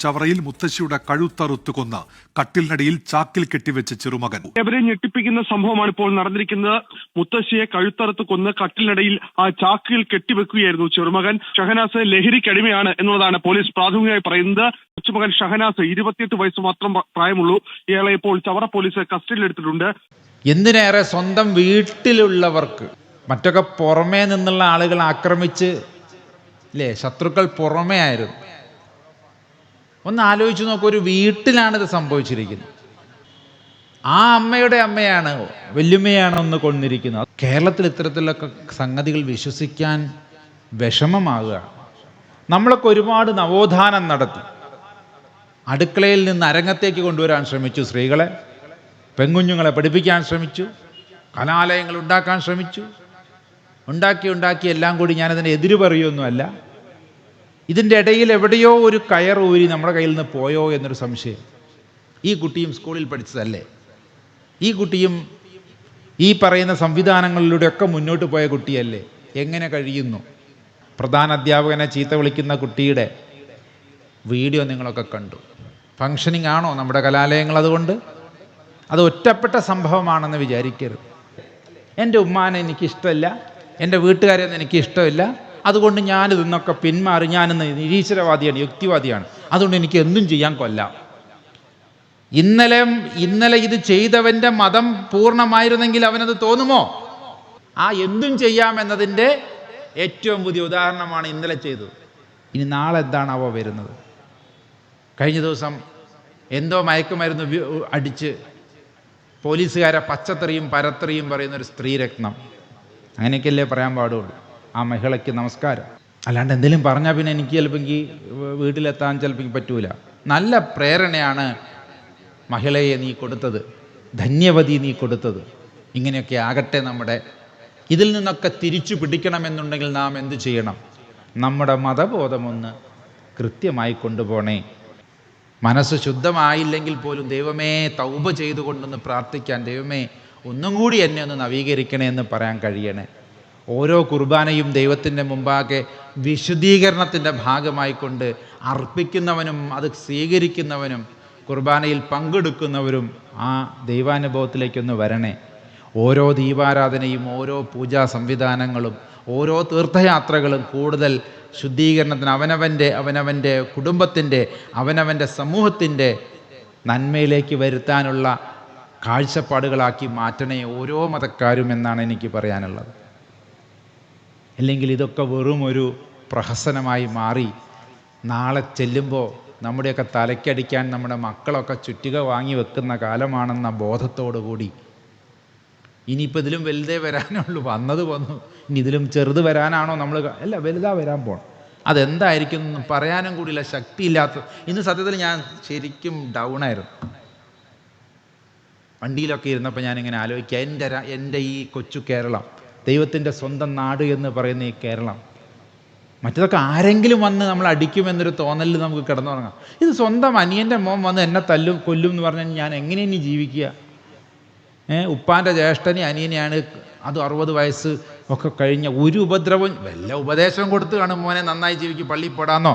ചവറയിൽ മുത്തശ്ശിയുടെ കഴുത്തറുത്ത് കൊന്ന് കട്ടിലിനടിയിൽ ചാക്കിൽ കെട്ടിവെച്ച ചെറുമകൻ. അവരെ ഞെട്ടിപ്പിക്കുന്ന സംഭവമാണ് ഇപ്പോൾ നടന്നിരിക്കുന്നത്. മുത്തശ്ശിയെ കഴുത്തറുത്ത് കൊന്ന് കട്ടിലിനടിയിൽ ആ ചാക്കിൽ കെട്ടിവെക്കുകയായിരുന്നു ചെറുമകൻ. ഷഹനാസ് ലഹരിക്കടിമയാണ് എന്നുള്ളതാണ് പോലീസ് പ്രാഥമികമായി പറയുന്നത്. കൊച്ചുമകൻ ഷഹനാസ് 28 വയസ്സ് മാത്രം പ്രായമുള്ളൂ. ഇയാളെ ഇപ്പോൾ ചവറ പോലീസ് കസ്റ്റഡിയിലെടുത്തിട്ടുണ്ട്. എന്തിനേറെ സ്വന്തം വീട്ടിലുള്ളവർക്ക് മറ്റൊക്കെ പുറമേ നിന്നുള്ള ആളുകൾ ആക്രമിച്ച് ശത്രുക്കൾ പുറമേ ആയിരുന്നു. ഒന്ന് ആലോചിച്ച് നോക്കൂ, ഒരു വീട്ടിലാണിത് സംഭവിച്ചിരിക്കുന്നത്. ആ അമ്മയുടെ അമ്മയാണ്, വല്യമ്മയാണ് ഒന്ന് കൊന്നിരിക്കുന്നത്. കേരളത്തിൽ ഇത്തരത്തിലൊക്കെ സംഗതികൾ വിശ്വസിക്കാൻ വിഷമമാകുക. നമ്മളൊക്കെ ഒരുപാട് നവോത്ഥാനം നടത്തി അടുക്കളയിൽ നിന്ന് അരങ്ങത്തേക്ക് കൊണ്ടുവരാൻ ശ്രമിച്ചു. സ്ത്രീകളെ, പെൺകുഞ്ഞുങ്ങളെ പഠിപ്പിക്കാൻ ശ്രമിച്ചു, കലാലയങ്ങൾ ഉണ്ടാക്കാൻ ശ്രമിച്ചു. ഉണ്ടാക്കി എല്ലാം കൂടി ഞാനതിനെ എതിര് പറയുമൊന്നുമല്ല. ഇതിൻ്റെ ഇടയിൽ എവിടെയോ ഒരു കയർ ഊരി നമ്മുടെ കയ്യിൽ നിന്ന് പോയോ എന്നൊരു സംശയം. ഈ കുട്ടിയും സ്കൂളിൽ പഠിച്ചതല്ലേ? ഈ കുട്ടിയും ഈ പറയുന്ന സംവിധാനങ്ങളിലൂടെയൊക്കെ മുന്നോട്ട് പോയ കുട്ടിയല്ലേ? എങ്ങനെ കഴിയുന്നു? പ്രധാന അധ്യാപകനെ ചീത്ത വിളിക്കുന്ന കുട്ടിയുടെ വീഡിയോ നിങ്ങളൊക്കെ കണ്ടു. ഫങ്ഷനിങ് ആണോ നമ്മുടെ കലാലയങ്ങൾ? അതുകൊണ്ട് അത് ഒറ്റപ്പെട്ട സംഭവമാണെന്ന് വിചാരിക്കരുത്. എൻ്റെ ഉമ്മാനെ എനിക്കിഷ്ടമല്ല, എൻ്റെ വീട്ടുകാരെയൊന്നും എനിക്കിഷ്ടമില്ല, അതുകൊണ്ട് ഞാനിത് നിന്നൊക്കെ പിന്മാറി, ഞാനിന്ന് നിരീശ്വരവാദിയാണ്, യുക്തിവാദിയാണ്, അതുകൊണ്ട് എനിക്ക് എന്തും ചെയ്യാൻ കൊല്ലാം. ഇന്നലെ ഇത് ചെയ്തവൻ്റെ മതം പൂർണ്ണമായിരുന്നെങ്കിൽ അവനത് തോന്നുമോ? ആ എന്തും ചെയ്യാമെന്നതിൻ്റെ ഏറ്റവും പുതിയ ഉദാഹരണമാണ് ഇന്നലെ ചെയ്തത്. ഇനി നാളെ എന്താണാവോ വരുന്നത്? കഴിഞ്ഞ ദിവസം എന്തോ മയക്കുമരുന്ന് അടിച്ച് പോലീസുകാരെ പച്ചത്തെറിയും പരത്തെറിയും പറയുന്നൊരു സ്ത്രീരത്നം. അങ്ങനെയൊക്കെയല്ലേ പറയാൻ പാടുള്ളൂ. ആ മഹിളയ്ക്ക് നമസ്കാരം. അല്ലാണ്ട് എന്തെങ്കിലും പറഞ്ഞാൽ പിന്നെ എനിക്ക് ചിലപ്പോൾ വീട്ടിലെത്താൻ ചിലപ്പോൾ പറ്റൂല. നല്ല പ്രേരണയാണ് മഹിളയെ നീ കൊടുത്തത്, ധന്യവതി നീ കൊടുത്തത്. ഇങ്ങനെയൊക്കെ ആകട്ടെ. നമ്മുടെ ഇതിൽ നിന്നൊക്കെ തിരിച്ചു പിടിക്കണമെന്നുണ്ടെങ്കിൽ നാം എന്തു ചെയ്യണം? നമ്മുടെ മതബോധമൊന്ന് കൃത്യമായി കൊണ്ടുപോണേ. മനസ്സ് ശുദ്ധമായില്ലെങ്കിൽ പോലും ദൈവമേ തൗബ ചെയ്തുകൊണ്ടൊന്ന് പ്രാർത്ഥിക്കാൻ, ദൈവമേ ഒന്നും കൂടി എന്നെ ഒന്ന് നവീകരിക്കണേ എന്ന് പറയാൻ കഴിയണേ. ഓരോ കുർബാനയും ദൈവത്തിൻ്റെ മുമ്പാകെ വിശുദ്ധീകരണത്തിൻ്റെ ഭാഗമായിക്കൊണ്ട് അർപ്പിക്കുന്നവനും അത് സ്വീകരിക്കുന്നവനും കുർബാനയിൽ പങ്കെടുക്കുന്നവരും ആ ദൈവാനുഭവത്തിലേക്കൊന്ന് വരണേ. ഓരോ ദീപാരാധനയും ഓരോ പൂജാ സംവിധാനങ്ങളും ഓരോ തീർത്ഥയാത്രകളും കൂടുതൽ ശുദ്ധീകരണത്തിന് അവനവൻ്റെ കുടുംബത്തിൻ്റെ അവനവൻ്റെ സമൂഹത്തിൻ്റെ നന്മയിലേക്ക് വരുത്താനുള്ള കാഴ്ചപ്പാടുകളാക്കി മാറ്റണേ ഓരോ മതക്കാരും എന്നാണ് എനിക്ക് പറയാനുള്ളത്. അല്ലെങ്കിൽ ഇതൊക്കെ വെറും ഒരു പ്രഹസനമായി മാറി നാളെ ചെല്ലുമ്പോൾ നമ്മുടെയൊക്കെ തലയ്ക്കടിക്കാൻ നമ്മുടെ മക്കളൊക്കെ ചുറ്റിക വാങ്ങി വെക്കുന്ന കാലമാണെന്ന ബോധത്തോടു കൂടി ഇനിയിപ്പോൾ ഇതിലും വലുതേ വരാനുള്ളൂ. വന്നത് വന്നു, ഇനി ഇതിലും ചെറുത് വരാനാണോ നമ്മൾ? അല്ല, വലുതാ വരാൻ പോകണം. അതെന്തായിരിക്കും എന്ന് പറയാനും കൂടിയില്ല, ശക്തിയില്ലാത്ത. ഇന്ന് സത്യത്തിൽ ഞാൻ ശരിക്കും ഡൗണായിരുന്നു. വണ്ടിയിലൊക്കെ ഇരുന്നപ്പോൾ ഞാനിങ്ങനെ ആലോചിക്കുക, എൻ്റെ ഈ കൊച്ചു കേരളം, ദൈവത്തിൻ്റെ സ്വന്തം നാട് എന്ന് പറയുന്ന ഈ കേരളം, മറ്റതൊക്കെ ആരെങ്കിലും വന്ന് നമ്മൾ അടിക്കുമെന്നൊരു തോന്നലിൽ നമുക്ക് കിടന്നുറങ്ങാം. ഇത് സ്വന്തം അനിയൻ്റെ മോൻ വന്ന് എന്നെ കൊല്ലും എന്ന് പറഞ്ഞാൽ ഞാൻ എങ്ങനെ ഇനി ജീവിക്കുക? ഉപ്പാൻ്റെ ജ്യേഷ്ഠനെ അനിയനെയാണ്, അത് 60 വയസ്സ് ഒക്കെ കഴിഞ്ഞ ഒരു ഉപദ്രവം. വല്ല ഉപദേശം കൊടുത്ത് കാണും, മോനെ നന്നായി ജീവിക്കും, പള്ളിയിൽ പോടാന്നോ,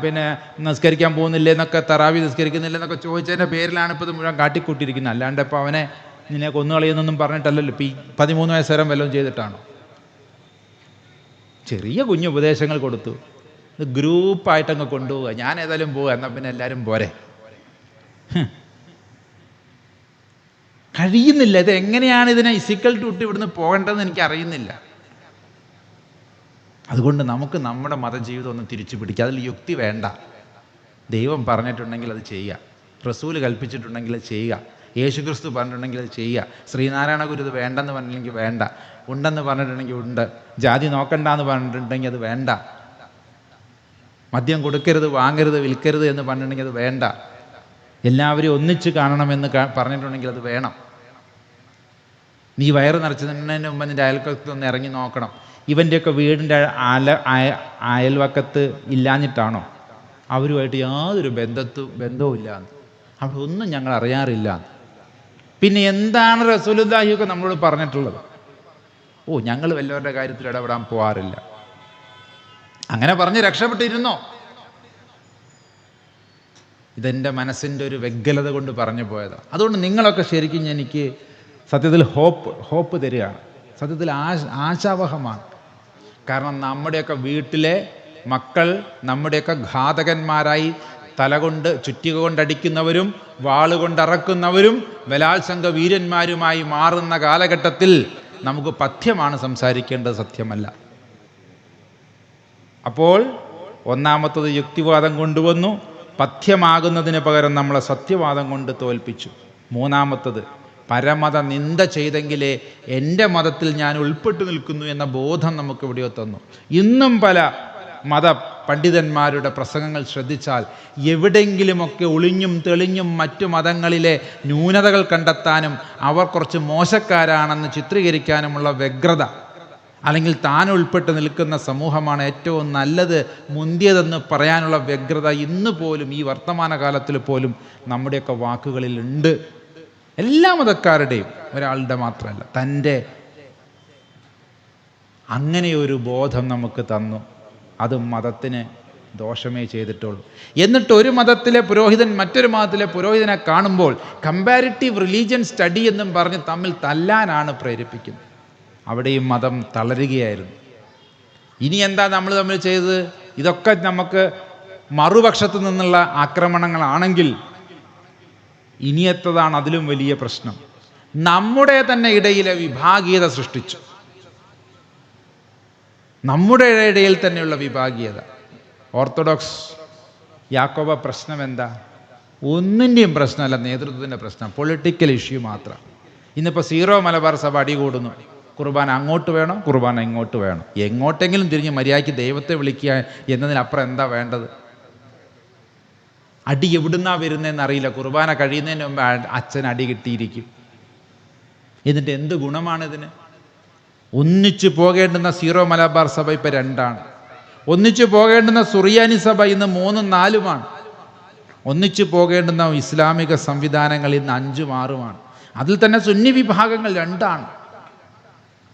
പിന്നെ നിസ്കരിക്കാൻ പോകുന്നില്ലേ എന്നൊക്കെ, തറാവി നിസ്കരിക്കുന്നില്ല എന്നൊക്കെ ചോദിച്ചതിൻ്റെ പേരിലാണ് ഇപ്പോൾ ഇത് മുഴുവൻ കാട്ടിക്കൂട്ടിയിരിക്കുന്നത്. അല്ലാണ്ട് ഇപ്പോൾ അവനെ നിന്നെ കൊന്നുകളയുന്നൊന്നും പറഞ്ഞിട്ടല്ലല്ലോ. ഇപ്പോൾ ഈ 13 വയസ്സ് വരെ വല്ലതും ചെയ്തിട്ടാണോ? ചെറിയ കുഞ്ഞു ഉപദേശങ്ങൾ കൊടുത്തു. ഇത് ഗ്രൂപ്പായിട്ടങ്ങ് കൊണ്ടുപോവുക. ഞാൻ ഏതായാലും പോവുക, എന്നാൽ പിന്നെ എല്ലാവരും പോരെ. കഴിയുന്നില്ല. ഇത് എങ്ങനെയാണ് ഇതിനെ ഇസിക്കൽ ടൂട്ട് ഇവിടുന്ന് പോകേണ്ടതെന്ന് എനിക്ക് അറിയുന്നില്ല. അതുകൊണ്ട് നമുക്ക് നമ്മുടെ മതജീവിതം ഒന്ന് തിരിച്ചു പിടിക്കുക. അതിൽ യുക്തി വേണ്ട. ദൈവം പറഞ്ഞിട്ടുണ്ടെങ്കിൽ അത് ചെയ്യുക, റസൂൽ കൽപ്പിച്ചിട്ടുണ്ടെങ്കിൽ അത് ചെയ്യുക, യേശുക്രിസ്തു പറഞ്ഞിട്ടുണ്ടെങ്കിൽ അത് ചെയ്യുക, ശ്രീനാരായണ ഗുരു ഇത് വേണ്ടെന്ന് പറഞ്ഞിട്ടുണ്ടെങ്കിൽ വേണ്ട, ഉണ്ടെന്ന് പറഞ്ഞിട്ടുണ്ടെങ്കിൽ ഉണ്ട്, ജാതി നോക്കണ്ടെന്ന് പറഞ്ഞിട്ടുണ്ടെങ്കിൽ അത് വേണ്ട, മദ്യം കൊടുക്കരുത്, വാങ്ങരുത്, വിൽക്കരുത് എന്ന് പറഞ്ഞിട്ടുണ്ടെങ്കിൽ അത് വേണ്ട, എല്ലാവരും ഒന്നിച്ച് കാണണമെന്ന് പറഞ്ഞിട്ടുണ്ടെങ്കിൽ അത് വേണം. നീ വയറ് നിറച്ചതിന് മുമ്പ് നിൻ്റെ അയൽവക്കത്തൊന്ന് ഇറങ്ങി നോക്കണം. ഇവൻ്റെയൊക്കെ വീടിൻ്റെ അയൽവക്കത്ത് ഇല്ലാഞ്ഞിട്ടാണോ? അവരുമായിട്ട് യാതൊരു ബന്ധവും ഇല്ല, അവിടെ ഒന്നും ഞങ്ങൾ അറിയാറില്ല. പിന്നെ എന്താണ് റസൂലുള്ളാഹിയൊക്കെ നമ്മളോട് പറഞ്ഞിട്ടുള്ളത്? ഞങ്ങൾ വല്ലവരുടെ കാര്യത്തിൽ ഇടപെടാൻ പോകാറില്ല. അങ്ങനെ പറഞ്ഞ് രക്ഷപ്പെട്ടിരുന്നോ? ഇതെൻ്റെ മനസ്സിൻ്റെ ഒരു വ്യഗ്രത കൊണ്ട് പറഞ്ഞു പോയതാണ്. അതുകൊണ്ട് നിങ്ങളൊക്കെ ശരിക്കും എനിക്ക് സത്യത്തിൽ ഹോപ്പ് തരികയാണ്, സത്യത്തിൽ ആശാവഹമാണ്. കാരണം നമ്മുടെയൊക്കെ വീട്ടിലെ മക്കൾ നമ്മുടെയൊക്കെ ഘാതകന്മാരായി തലകൊണ്ട് ചുറ്റിക കൊണ്ടടിക്കുന്നവരും വാളുകൊണ്ടിറക്കുന്നവരും ബലാത്സംഗ വീരന്മാരുമായി മാറുന്ന കാലഘട്ടത്തിൽ നമുക്ക് പഥ്യമാണ് സംസാരിക്കേണ്ടത്, സത്യമല്ല. അപ്പോൾ ഒന്നാമത്തത് യുക്തിവാദം കൊണ്ടുവന്നു, പഥ്യമാകുന്നതിന് പകരം നമ്മളെ സത്യവാദം കൊണ്ട് തോൽപ്പിച്ചു. മൂന്നാമത്തത് പരമത നിന്ദ ചെയ്തെങ്കിലേ എൻ്റെ മതത്തിൽ ഞാൻ ഉൾപ്പെട്ടു നിൽക്കുന്നു എന്ന ബോധം നമുക്ക് ഇവിടെ തന്നു. ഇന്നും പല മത പണ്ഡിതന്മാരുടെ പ്രസംഗങ്ങൾ ശ്രദ്ധിച്ചാൽ എവിടെയെങ്കിലുമൊക്കെ ഒളിഞ്ഞും തെളിഞ്ഞും മറ്റു മതങ്ങളിലെ ന്യൂനതകൾ കണ്ടെത്താനും അവർ കുറച്ച് മോശക്കാരാണെന്ന് ചിത്രീകരിക്കാനുമുള്ള വ്യഗ്രത, അല്ലെങ്കിൽ താൻ ഉൾപ്പെട്ട് നിൽക്കുന്ന സമൂഹമാണ് ഏറ്റവും നല്ലത് മുന്തിയതെന്ന് പറയാനുള്ള വ്യഗ്രത ഇന്ന് പോലും ഈ വർത്തമാനകാലത്തിൽ പോലും നമ്മുടെയൊക്കെ വാക്കുകളിൽ ഉണ്ട്. എല്ലാ മതക്കാരുടെയും, ഒരാളുടെ മാത്രമല്ല, തൻ്റെ അങ്ങനെയൊരു ബോധം നമുക്ക് തന്നു. അത് മതത്തിന് ദോഷമേ ചെയ്തിട്ടുള്ളൂ. എന്നിട്ട് ഒരു മതത്തിലെ പുരോഹിതൻ മറ്റൊരു മതത്തിലെ പുരോഹിതനെ കാണുമ്പോൾ കമ്പാരിറ്റീവ് റിലീജിയൻ സ്റ്റഡി എന്നും പറഞ്ഞ് തമ്മിൽ തല്ലാനാണ് പ്രേരിപ്പിക്കുന്നത്. അവിടെയും മതം തളരുകയായിരുന്നു. ഇനി എന്താ നമ്മൾ തമ്മിൽ ചെയ്തത്? ഇതൊക്കെ നമുക്ക് മറുപക്ഷത്തു നിന്നുള്ള ആക്രമണങ്ങളാണെങ്കിൽ ഇനിയെത്തതാണ് അതിലും വലിയ പ്രശ്നം. നമ്മുടെ തന്നെ ഇടയിലെ വിഭാഗീയത സൃഷ്ടിച്ചു. നമ്മുടെ ഇടയിൽ തന്നെയുള്ള വിഭാഗീയത. ഓർത്തഡോക്സ് യാക്കോബ പ്രശ്നം എന്താ? ഒന്നിൻ്റെയും പ്രശ്നമല്ല, നേതൃത്വത്തിൻ്റെ പ്രശ്നം, പൊളിറ്റിക്കൽ ഇഷ്യൂ മാത്രം. ഇന്നിപ്പോൾ സീറോ മലബാർ സഭ അടികൂടുന്നു. കുർബാന അങ്ങോട്ട് വേണോ, കുർബാന ഇങ്ങോട്ട് വേണോ, എങ്ങോട്ടെങ്കിലും തിരിഞ്ഞ് മര്യാദയ്ക്ക് ദൈവത്തെ വിളിക്കുക എന്നതിനപ്പുറം എന്താ വേണ്ടത്? അടി എവിടുന്നാ വരുന്നതെന്ന് അറിയില്ല. കുർബാന കഴിയുന്നതിന് മുമ്പ് അച്ഛൻ അടി കിട്ടിയിരിക്കും. എന്നിട്ട് എന്ത് ഗുണമാണിതിന്? ഒന്നിച്ചു പോകേണ്ടുന്ന സീറോ മലബാർ സഭ ഇപ്പം 2ആണ്. ഒന്നിച്ചു പോകേണ്ടുന്ന സുറിയാനി സഭ ഇന്ന് 3ഉം 4ഉമാണ്. ഒന്നിച്ചു പോകേണ്ടുന്ന ഇസ്ലാമിക സംവിധാനങ്ങൾ ഇന്ന് 5ഉം 6ഉമാണ്. അതിൽ തന്നെ സുന്നി വിഭാഗങ്ങൾ 2ആണ്.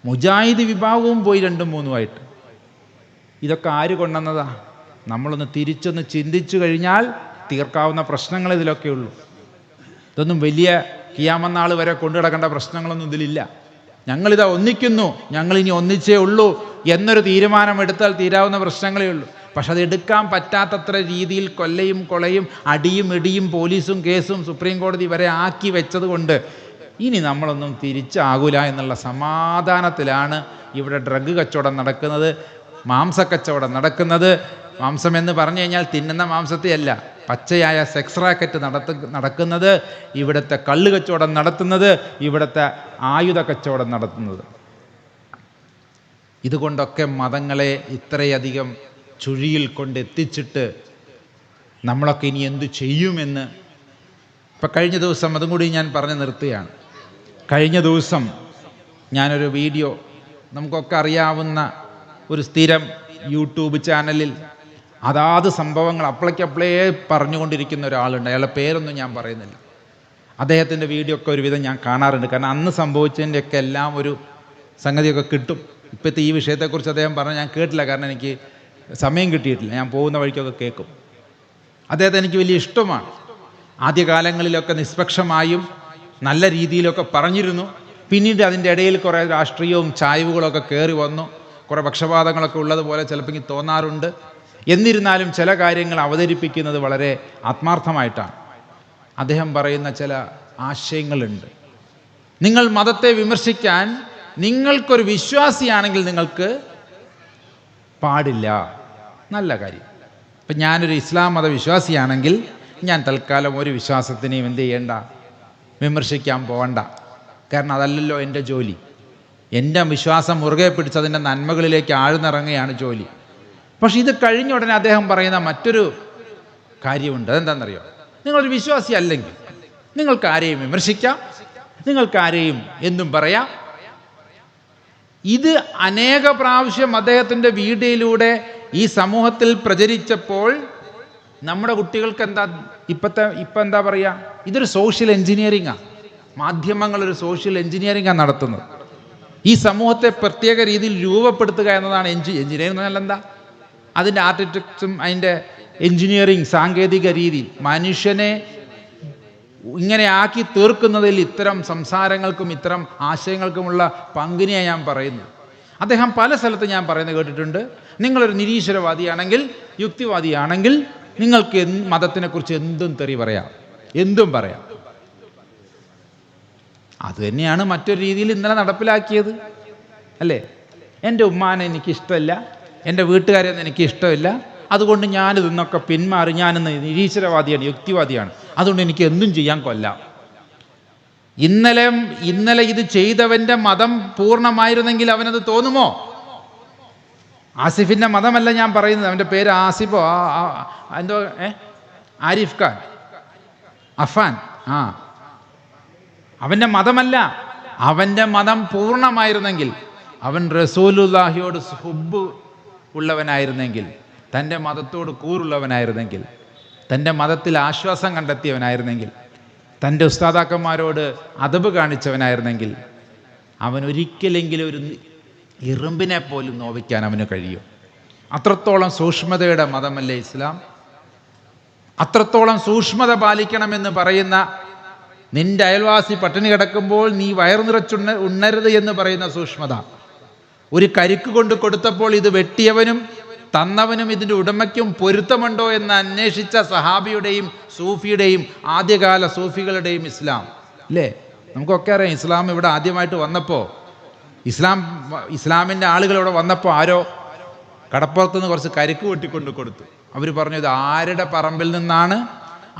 മുജാഹിദ് വിഭാഗവും പോയി 2ഉം 3ഉമായിട്ട്. ഇതൊക്കെ ആര് കൊണ്ടുവന്നതാ? നമ്മളൊന്ന് തിരിച്ചൊന്ന് ചിന്തിച്ചു കഴിഞ്ഞാൽ തീർക്കാവുന്ന പ്രശ്നങ്ങൾ ഇതിലൊക്കെ ഉള്ളൂ. ഇതൊന്നും വലിയ കിയാമന്നാൾ വരെ കൊണ്ടു നടക്കേണ്ട പ്രശ്നങ്ങളൊന്നും ഇതിലില്ല. ഞങ്ങളിതാ ഒന്നിക്കുന്നു, ഞങ്ങളിനി ഒന്നിച്ചേ ഉള്ളൂ എന്നൊരു തീരുമാനമെടുത്താൽ തീരാവുന്ന പ്രശ്നങ്ങളേ ഉള്ളൂ. പക്ഷെ അത് എടുക്കാൻ പറ്റാത്തത്ര രീതിയിൽ കൊല്ലയും കൊളയും അടിയും ഇടിയും പോലീസും കേസും സുപ്രീം കോടതി വരെ ആക്കി വെച്ചത് കൊണ്ട് ഇനി നമ്മളൊന്നും തിരിച്ചാകൂല എന്നുള്ള സമാധാനത്തിലാണ് ഇവിടെ ഡ്രഗ് കച്ചവടം നടക്കുന്നത്, മാംസക്കച്ചവടം നടക്കുന്നത്. മാംസം എന്ന് പറഞ്ഞു കഴിഞ്ഞാൽ തിന്നുന്ന മാംസത്തെയല്ല, പച്ചയായ സെക്സ് റാക്കറ്റ് നടക്കുന്നത്, ഇവിടുത്തെ കള്ള് കച്ചവടം നടത്തുന്നത്, ഇവിടുത്തെ ആയുധ കച്ചവടം നടത്തുന്നത്. ഇതുകൊണ്ടൊക്കെ മതങ്ങളെ ഇത്രയധികം ചുഴിയിൽ കൊണ്ടെത്തിച്ചിട്ട് നമ്മളൊക്കെ ഇനി എന്തു ചെയ്യുമെന്ന് ഇപ്പം കഴിഞ്ഞ ദിവസം അതും കൂടി ഞാൻ പറഞ്ഞു നിർത്തുകയാണ്. കഴിഞ്ഞ ദിവസം ഞാനൊരു വീഡിയോ, നമുക്കൊക്കെ അറിയാവുന്ന ഒരു സ്ഥിരം യൂട്യൂബ് ചാനലിൽ അതാത് സംഭവങ്ങൾ അപ്പളേക്കപ്പളേ പറഞ്ഞുകൊണ്ടിരിക്കുന്ന ഒരാളുണ്ട്. അയാളുടെ പേരൊന്നും ഞാൻ പറയുന്നില്ല. അദ്ദേഹത്തിൻ്റെ വീഡിയോ ഒക്കെ ഒരുവിധം ഞാൻ കാണാറുണ്ട്. കാരണം അന്ന് സംഭവിച്ചതിൻ്റെയൊക്കെ എല്ലാം ഒരു സംഗതിയൊക്കെ കിട്ടും. ഇപ്പോഴത്തെ ഈ വിഷയത്തെക്കുറിച്ച് അദ്ദേഹം പറഞ്ഞാൽ ഞാൻ കേട്ടില്ല, കാരണം എനിക്ക് സമയം കിട്ടിയിട്ടില്ല. ഞാൻ പോകുന്ന വഴിക്കൊക്കെ കേൾക്കും. അദ്ദേഹത്തെ എനിക്ക് വലിയ ഇഷ്ടമാണ്. ആദ്യകാലങ്ങളിലൊക്കെ നിഷ്പക്ഷമായും നല്ല രീതിയിലൊക്കെ പറഞ്ഞിരുന്നു. പിന്നീട് അതിൻ്റെ ഇടയിൽ കുറേ രാഷ്ട്രീയവും ചായ്വുകളൊക്കെ കയറി വന്നു. കുറേ പക്ഷപാതങ്ങളൊക്കെ ഉള്ളതുപോലെ ചിലപ്പോൾ എനിക്ക് തോന്നാറുണ്ട്. എന്നിരുന്നാലും ചില കാര്യങ്ങൾ അവതരിപ്പിക്കുന്നത് വളരെ ആത്മാർത്ഥമായിട്ടാണ്. അദ്ദേഹം പറയുന്ന ചില ആശയങ്ങളുണ്ട്. നിങ്ങൾ മതത്തെ വിമർശിക്കാൻ നിങ്ങൾക്കൊരു വിശ്വാസിയാണെങ്കിൽ നിങ്ങൾക്ക് പാടില്ല. നല്ല കാര്യം. ഇപ്പം ഞാനൊരു ഇസ്ലാം മത വിശ്വാസിയാണെങ്കിൽ ഞാൻ തൽക്കാലം ഒരു വിശ്വാസത്തിനെയും എന്ത് ചെയ്യേണ്ട, വിമർശിക്കാൻ പോകണ്ട. കാരണം അതല്ലല്ലോ എൻ്റെ ജോലി. എൻ്റെ വിശ്വാസം മുറുകെ പിടിച്ച് അതിൻ്റെ നന്മകളിലേക്ക് ആഴ്ന്നിറങ്ങുകയാണ് ജോലി. പക്ഷെ ഇത് കഴിഞ്ഞ ഉടനെ അദ്ദേഹം പറയുന്ന മറ്റൊരു കാര്യമുണ്ട്. അതെന്താണെന്നറിയോ? നിങ്ങളൊരു വിശ്വാസി അല്ലെങ്കിൽ നിങ്ങൾക്ക് ആരെയും വിമർശിക്കാം, നിങ്ങൾക്ക് ആരെയും എന്തും പറയാം. ഇത് അനേക പ്രാവശ്യം അദ്ദേഹത്തിൻ്റെ വീഡിയോയിലൂടെ ഈ സമൂഹത്തിൽ പ്രചരിച്ചപ്പോൾ നമ്മുടെ കുട്ടികൾക്ക് ഇപ്പം എന്താ പറയുക, ഇതൊരു സോഷ്യൽ എൻജിനീയറിംഗാണ്. മാധ്യമങ്ങളൊരു സോഷ്യൽ എൻജിനീയറിംഗാണ് നടത്തുന്നത്. ഈ സമൂഹത്തെ പ്രത്യേക രീതിയിൽ രൂപപ്പെടുത്തുക എന്നതാണ് എൻജിനീയറിംഗ്. എന്നാൽ എന്താ അതിൻ്റെ ആർക്കിടെക്റ്റും അതിൻ്റെ എഞ്ചിനീയറിംഗ് സാങ്കേതിക രീതി മനുഷ്യനെ ഇങ്ങനെ ആക്കി തീർക്കുന്നതിൽ ഇത്തരം സംസാരങ്ങൾക്കും ഇത്തരം ആശയങ്ങൾക്കുമുള്ള പങ്കിനെയാണ് ഞാൻ പറയുന്നത്. അദ്ദേഹം പല സ്ഥലത്ത് ഞാൻ പറയുന്നത് കേട്ടിട്ടുണ്ട്, നിങ്ങളൊരു നിരീശ്വരവാദിയാണെങ്കിൽ യുക്തിവാദിയാണെങ്കിൽ നിങ്ങൾക്ക് മതത്തിനെക്കുറിച്ച് എന്തും തെറി പറയാം, എന്തും പറയാം. അതുതന്നെയാണ് മറ്റൊരു രീതിയിൽ ഇന്നലെ നടപ്പിലാക്കിയത് അല്ലേ? എൻ്റെ ഉമ്മാനെ എനിക്കിഷ്ടമില്ല, എൻ്റെ വീട്ടുകാരെയൊന്നും എനിക്കിഷ്ടമില്ല, അതുകൊണ്ട് ഞാനിത് നിന്നൊക്കെ പിന്മാറി, ഞാനിന്ന് നിരീശ്വരവാദിയാണ്, യുക്തിവാദിയാണ്, അതുകൊണ്ട് എനിക്ക് എന്തും ചെയ്യാൻ കൊല്ലാം. ഇന്നലെ ഇത് ചെയ്തവൻ്റെ മതം പൂർണ്ണമായിരുന്നെങ്കിൽ അവനത് തോന്നുമോ? ആസിഫിൻ്റെ മതമല്ല ഞാൻ പറയുന്നത്, അവൻ്റെ പേര് ആസിഫോ എന്തോ ആരിഫ് ഖാൻ, അഫാൻ, അവൻ്റെ മതമല്ല. അവൻ്റെ മതം പൂർണ്ണമായിരുന്നെങ്കിൽ, അവൻ റസൂലുള്ളാഹിയോട് ഹുബ്ബ് ഉള്ളവനായിരുന്നെങ്കിൽ, തൻ്റെ മതത്തോട് കൂറുള്ളവനായിരുന്നെങ്കിൽ, തൻ്റെ മതത്തിൽ ആശ്വാസം കണ്ടെത്തിയവനായിരുന്നെങ്കിൽ, തൻ്റെ ഉസ്താദാക്കന്മാരോട് അദബ് കാണിച്ചവനായിരുന്നെങ്കിൽ, അവൻ ഒരിക്കലെങ്കിലും ഒരു ഇറുമ്പിനെ പോലും നോവിക്കാൻ അവന് കഴിയും. അത്രത്തോളം സൂക്ഷ്മതയുടെ മതമല്ലേ ഇസ്ലാം? അത്രത്തോളം സൂക്ഷ്മത പാലിക്കണമെന്ന് പറയുന്ന, നിന്റെ അയൽവാസി പട്ടിണി കിടക്കുമ്പോൾ നീ വയറു ഉണ്ണരുത് എന്ന് പറയുന്ന സൂക്ഷ്മത, ഒരു കരിക്ക് കൊണ്ട് കൊടുത്തപ്പോൾ ഇത് വെട്ടിയവനും തന്നവനും ഇതിൻ്റെ ഉടമയ്ക്കും പൊരുത്തമുണ്ടോ എന്ന് അന്വേഷിച്ച സഹാബിയുടെയും സൂഫിയുടെയും ആദ്യകാല സൂഫികളുടെയും ഇസ്ലാം അല്ലേ? നമുക്കൊക്കെ അറിയാം, ഇസ്ലാം ഇവിടെ ആദ്യമായിട്ട് വന്നപ്പോൾ, ഇസ്ലാമിൻ്റെ ആളുകൾ ഇവിടെ വന്നപ്പോൾ ആരോ കടപ്പുറത്തുനിന്ന് കുറച്ച് കരിക്ക് വെട്ടിക്കൊണ്ട് കൊടുത്തു. അവർ പറഞ്ഞു, ഇത് ആരുടെ പറമ്പിൽ നിന്നാണ്,